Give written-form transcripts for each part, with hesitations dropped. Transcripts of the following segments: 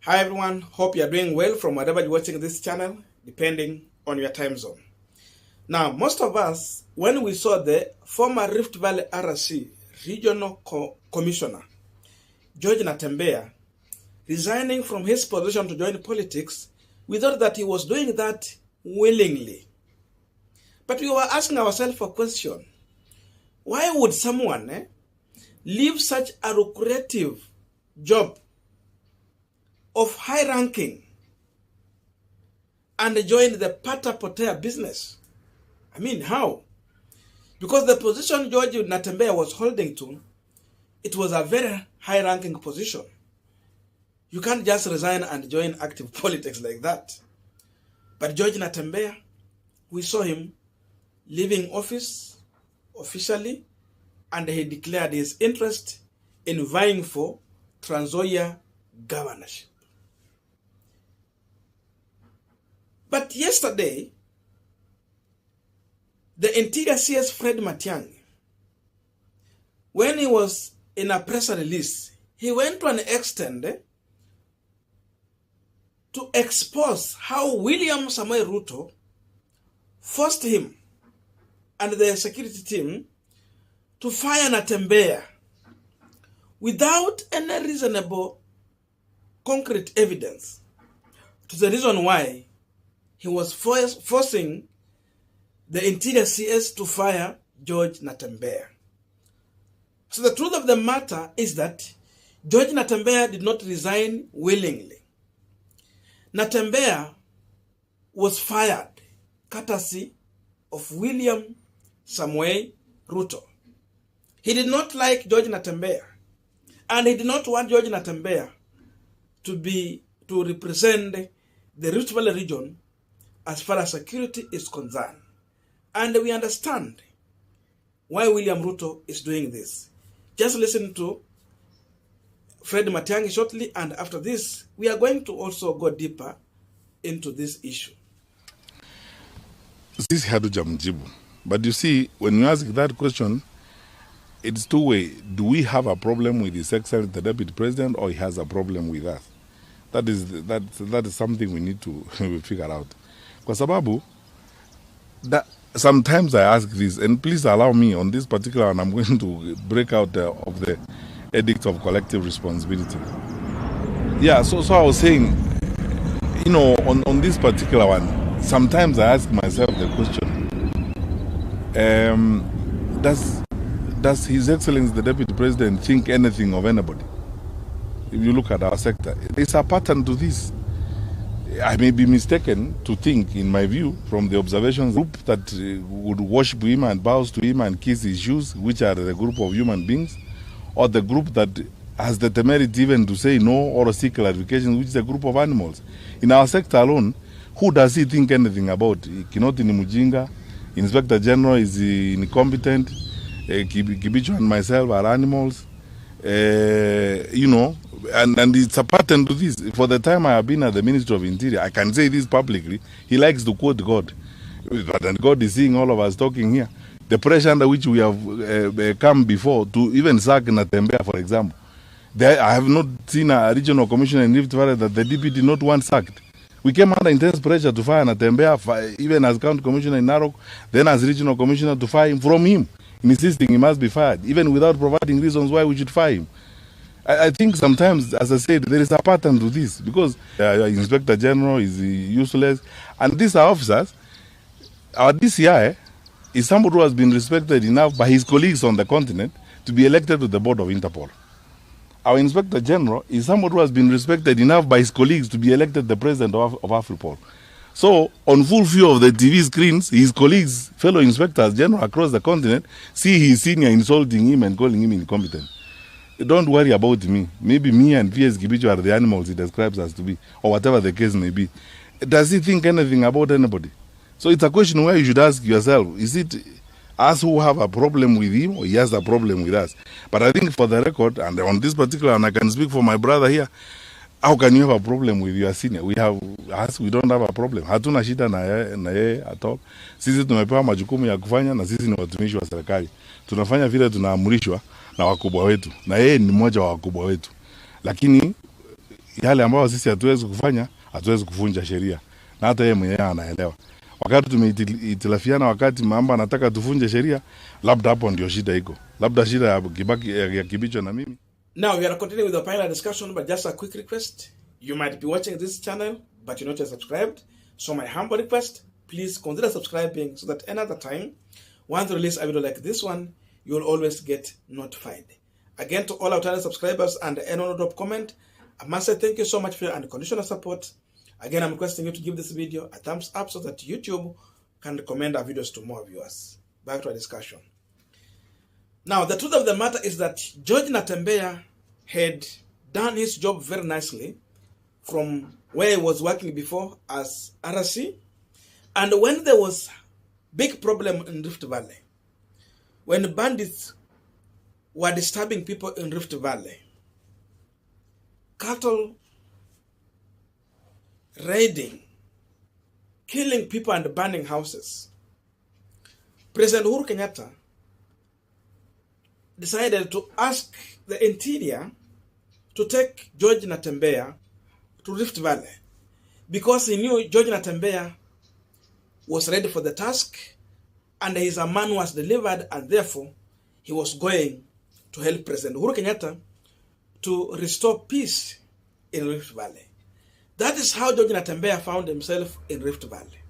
Hi everyone, hope you are doing well from wherever you're watching this channel, depending on your time zone. Now, most of us, when we saw the former Rift Valley RC Regional Commissioner, George Natembea, resigning from his position to join politics, we thought that he was doing that willingly. But we were asking ourselves a question. Why would someone leave such a lucrative job of high ranking and join the Pata Potea business? I mean, how? Because the position George Natembea was holding to, it was a very high ranking position. You can't just resign and join active politics like that. But George Natembea, we saw him leaving office officially, and he declared his interest in vying for Trans Nzoia governorship. But yesterday, the Interior CS Fred Matiang'i, when he was in a press release, he went to an extent to expose how William Samoei Ruto forced him and the security team to fire Natembea without any reasonable concrete evidence, to the reason why he was forcing the Interior CS to fire George Natembea. So the truth of the matter is that George Natembea did not resign willingly. Natembea was fired courtesy of William Samoei Ruto. He did not like George Natembea, and he did not want George Natembea to represent the Rift Valley region as far as security is concerned. And we understand why William Ruto is doing this. Just listen to Fred Matiang'i shortly, and after this, we are going to also go deeper into this issue. This Hadujamjibu. But you see, when you ask that question, it's two ways. Do we have a problem with His Excellency the Deputy President, or he has a problem with us? That is something we need to figure out. Kwa sababu, sometimes I ask this, and please allow me on this particular one, I'm going to break out of the edict of collective responsibility. Yeah, so I was saying, you know, on this particular one, sometimes I ask myself the question, does His Excellency the Deputy President think anything of anybody? If you look at our sector, there's a pattern to this. I may be mistaken to think, in my view, from the observations, group that would worship him and bows to him and kiss his shoes, which are the group of human beings, or the group that has the temerity even to say no or seek clarification, which is a group of animals. In our sector alone, who does he think anything about? Kinoti ni Mujinga, Inspector General is incompetent, Kibicho and myself are animals, you know, and it's a pattern to this. For the time I have been at the Ministry of Interior, I can say this publicly, he likes to quote God. And God is seeing all of us talking here. The pressure under which we have come before to even sack Natembea, for example. I have not seen a regional commissioner in Rift Valley that the DP did not want sacked. We came under intense pressure to fire Natembea, even as county commissioner in Narok, then as regional commissioner, to fire him from him, insisting he must be fired, even without providing reasons why we should fire him. I think sometimes, as I said, there is a pattern to this, because Inspector General is useless, and these are officers. Our DCI is somebody who has been respected enough by his colleagues on the continent to be elected to the board of Interpol. Our Inspector General is somebody who has been respected enough by his colleagues to be elected the president of Afripol. So, on full view of the TV screens, his colleagues, fellow inspectors general across the continent, see his senior insulting him and calling him incompetent. Don't worry about me. Maybe me and PS Kibicho are the animals he describes us to be, or whatever the case may be. Does he think anything about anybody? So it's a question where you should ask yourself, is it us who have a problem with him, or he has a problem with us? But I think for the record, and on this particular, and I can speak for my brother here, how can you have a problem with your senior? We don't have a problem. Hatuna shida na yeye at all. Sisi tumepewa majukumu ya kufanya, na sisi ni watumishi wa serikali. Tunafanya vile tunaamrishwa na wakubwa wetu, na yeye ni mmoja wa wakubwa wetu. Lakini yale ambayo sisi hatuwezi kufanya, hatuwezi kuvunja sheria. Na hata yeye mwenyewe anaelewa. Wakati tumeitilafiana, wakati mambo anataka tuvunje sheria, labda hapo ndio shida iko. Labda shida ya Kibaki ya Kibicho na mimi. Now we are continuing with the panel discussion, but just a quick request. You might be watching this channel, but you're not yet subscribed. So my humble request, please consider subscribing so that another time, once we release a video like this one, you'll always get notified. Again, to all our channel subscribers and anyone who drop comment, I must say thank you so much for your unconditional support. Again, I'm requesting you to give this video a thumbs up so that YouTube can recommend our videos to more viewers. Back to our discussion. Now, the truth of the matter is that George Natembea had done his job very nicely from where he was working before as RC. And when there was big problem in Rift Valley, when bandits were disturbing people in Rift Valley, cattle raiding, killing people and burning houses, President Uhuru Kenyatta decided to ask the Interior to take George Natembea to Rift Valley because he knew George Natembea was ready for the task and his man was delivered, and therefore he was going to help President Uhuru Kenyatta to restore peace in Rift Valley. That is how George Natembea found himself in Rift Valley.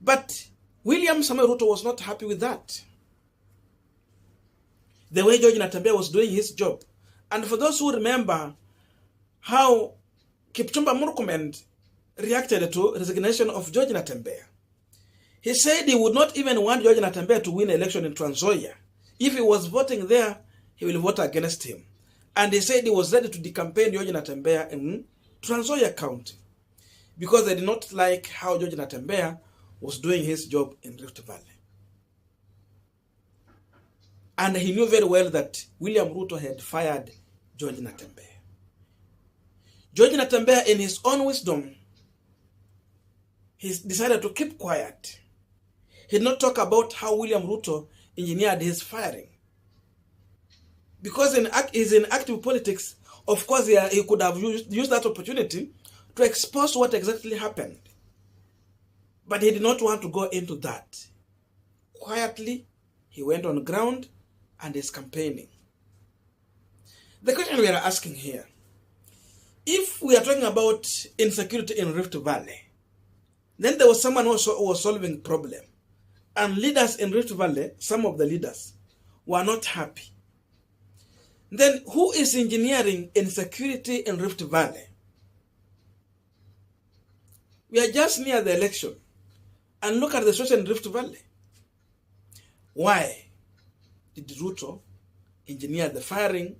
But William Samoei Ruto was not happy with that, the way George Natembea was doing his job. And for those who remember how Kipchumba Murkomen reacted to resignation of George Natembea, he said he would not even want George Natembea to win election in Trans Nzoia. If he was voting there, he will vote against him. And he said he was ready to decampaign George Natembea in Trans Nzoia County because they did not like how George Natembea was doing his job in Rift Valley. And he knew very well that William Ruto had fired George Natembea. George Natembea, in his own wisdom, he decided to keep quiet. He did not talk about how William Ruto engineered his firing. Because he's in active politics, of course he could have used that opportunity to expose what exactly happened. But he did not want to go into that. Quietly, he went on ground and is campaigning. The question we are asking here, if we are talking about insecurity in Rift Valley, then there was someone who was solving problem. And leaders in Rift Valley, some of the leaders, were not happy. Then who is engineering insecurity in Rift Valley? We are just near the election. And look at the situation in Rift Valley. Why did Ruto engineer the firing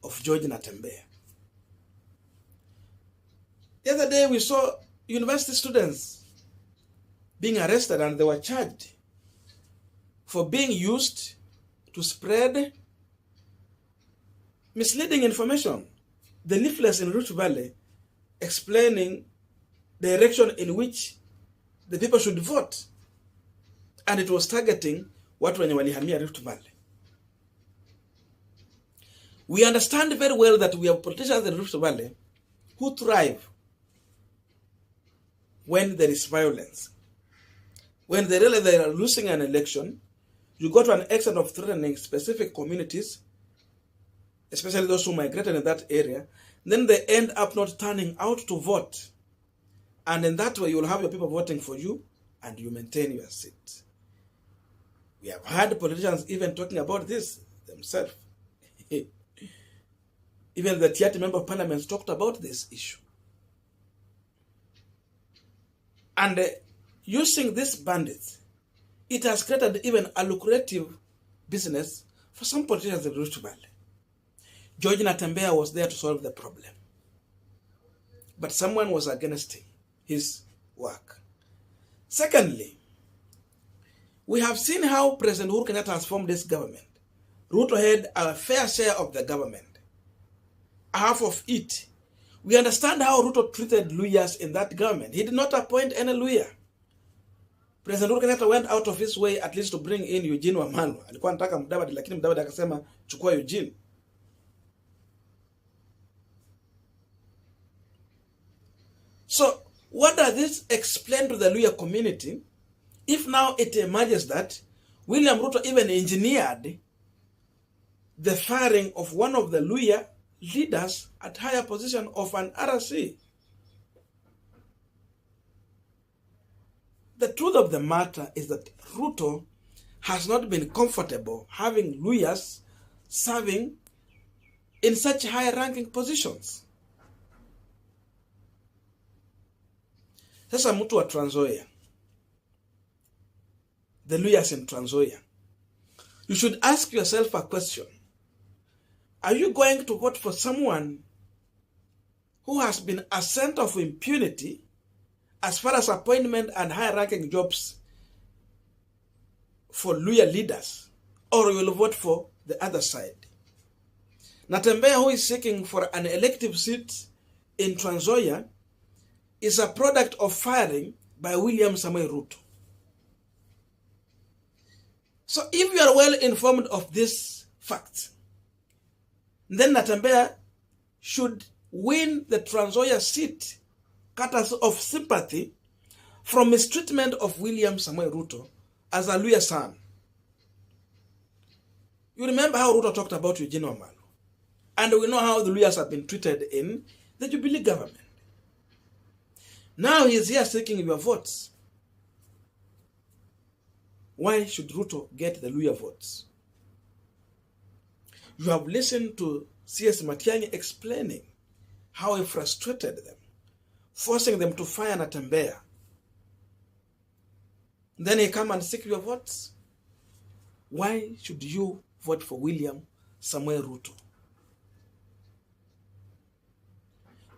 of George Natembea? The other day we saw university students being arrested and they were charged for being used to spread misleading information. The leaflets in Rift Valley explaining the direction in which the people should vote. And it was targeting watu wenye walihamia Rift Valley. We understand very well that we have politicians in Rift Valley who thrive when there is violence. When they realize they are losing an election, you go to an extent of threatening specific communities, especially those who migrated in that area, then they end up not turning out to vote. And in that way, you will have your people voting for you and you maintain your seat. We have had politicians even talking about this themselves. Even the Tiati member of parliament talked about this issue. And using these bandits, it has created even a lucrative business for some politicians in Rift Valley. George Natembea was there to solve the problem. But someone was against his work. Secondly, we have seen how President Uhuru Kenyatta transformed this government. Ruto had a fair share of the government, half of it. We understand how Ruto treated Luhyas in that government. He did not appoint any Luhya. President Uhuru Kenyatta went out of his way at least to bring in Eugene Wamalwa. Alikuwa anataka Mudavadi, lakini Mudavadi akasema chukua Eugene. So what does this explain to the Luhya community if now it emerges that William Ruto even engineered the firing of one of the Luhya leaders at higher position of an RC? The truth of the matter is that Ruto has not been comfortable having Luhyas serving in such high-ranking positions. Sasa mtu wa Trans Nzoia, the Luhyas in Trans Nzoia, you should ask yourself a question. Are you going to vote for someone who has been a center of impunity as far as appointment and high-ranking jobs for Luhya leaders, or you will vote for the other side? Natembea, who is seeking for an elective seat in Trans Nzoia, is a product of firing by William Samoei Ruto. So if you are well informed of this fact, then Natembea should win the Trans Nzoia seat courtesy of sympathy from mistreatment of William Samoei Ruto as a Luhya son. You remember how Ruto talked about Eugene Wamalwa, and we know how the Luhyas have been treated in the Jubilee government. Now he is here seeking your votes. Why should Ruto get the Luhya votes? You have listened to CS Matiang'i explaining how he frustrated them, forcing them to fire Natembea. Then he come and seek your votes. Why should you vote for William Samoei Ruto?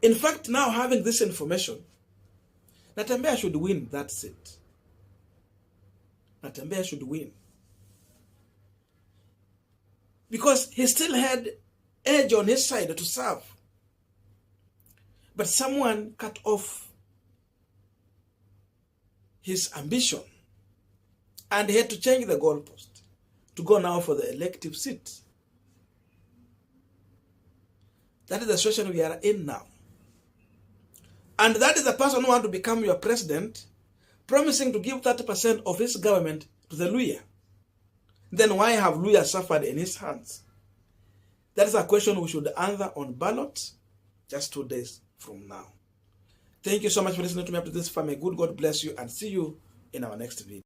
In fact, now having this information, Natembea should win that seat. Natembea should win. Because he still had edge on his side to serve. But someone cut off his ambition, and he had to change the goalpost to go now for the elective seat. That is the situation we are in now. And that is the person who wants to become your president, promising to give 30% of his government to the Luhya. Then why have Luhya suffered in his hands? That is a question we should answer on ballot just 2 days from now. Thank you so much for listening to me up to this. May good God bless you, and see you in our next video.